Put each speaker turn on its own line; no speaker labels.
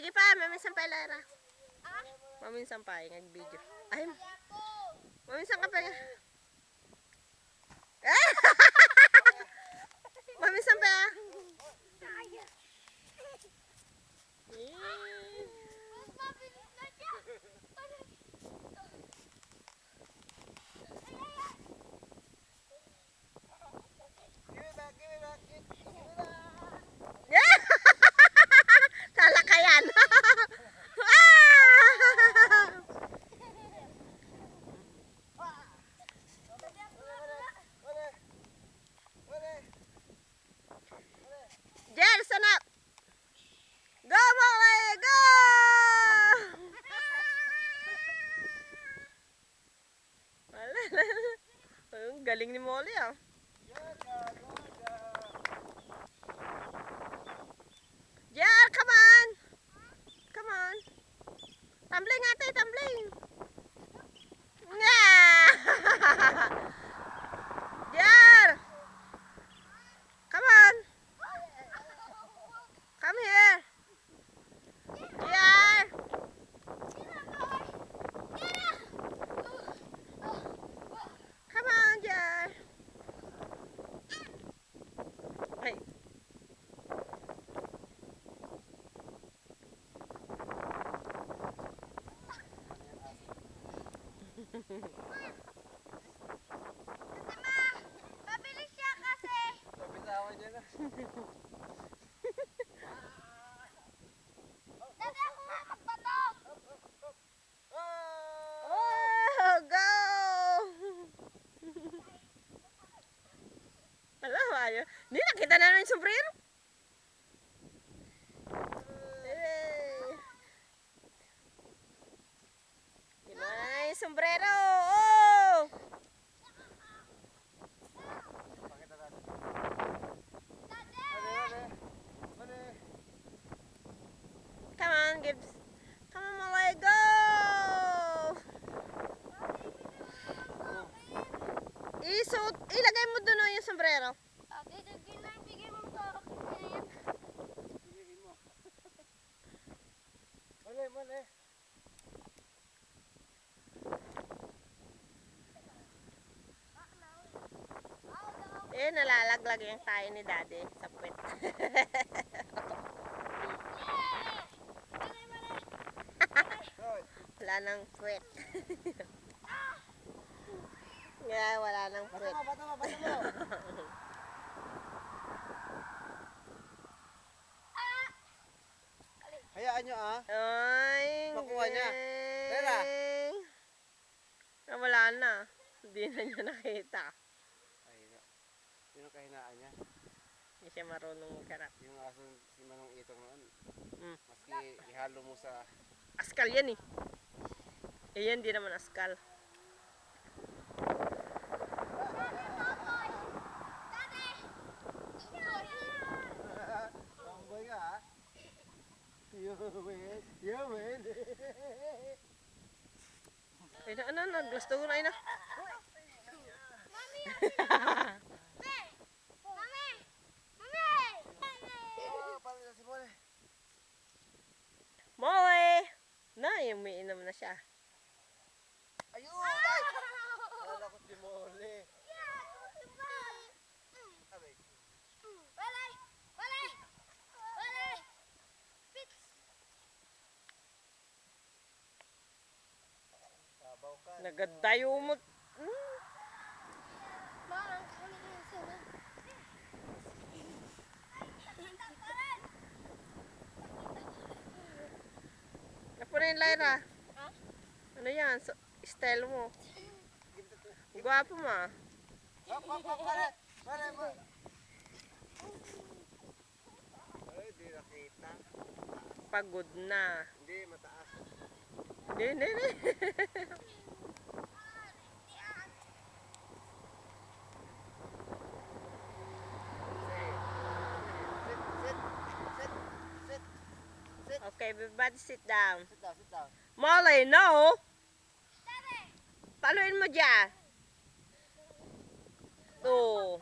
sige pa, maminsan pa Lara. Maminsan pa, nag-video. Ay, maminsan ka pa. Maminsan pa. Talakayan. Jer, sana. Go, Molly, go! Ang galing ni Molly ah. Jer, come on! Come on! Tumbling ate, tumbling! Yeah! Jer! Come on! Come here! Jer! Come on, Jer! Hey!
Mabilis siya kasi.
Bitawan niya na.
Dati ako nga magbato.
Oh, go! Alam mo, ayaw. Hindi, nakita na namin yung sombrero. Hey. Kinuha na yung sombrero. Oh!
Pakita natin.
Dati.
Mali.
Come on, Gibbs. Come on, Malay, go! Ilagay mo doon yung sombrero.
Dati, bigay mo sa akin.
Bigyan mo. Mali.
Nalalaglag yung tayo ni Daddy sa puwet. Wala nang puwet. Wala nang puwet.
Bata mo. Hayaan nyo ah.
Ay,
Makuha niya.
galing.
Tara.
Wala na. Hindi na niya nakita.
Yun ang kahinaan niya.
Hindi siya marunong magharap.
Yung aso si Manong Itong noon. Maski ihalo mo sa...
Askal yan eh. Yan, di naman askal.
Tomboy ka ha? You win.
Ay na, gusto ko na, ay na.
Parang na si Mole.
Molly! Na, umiinom na siya.
Ayun! Ay! Wala ko si Mole. Abay. Sabaw ka.
Nagadayo mo. Ano na yung Lyra? Ano yan? Style mo. Gwapo mo ah.
Pare mo. Ay, di nakita.
Pagod na.
Hindi, mataas.
Hindi. Okay, everybody sit down.
Sit down.
Molly, no! Paluin mo dyan. Oh.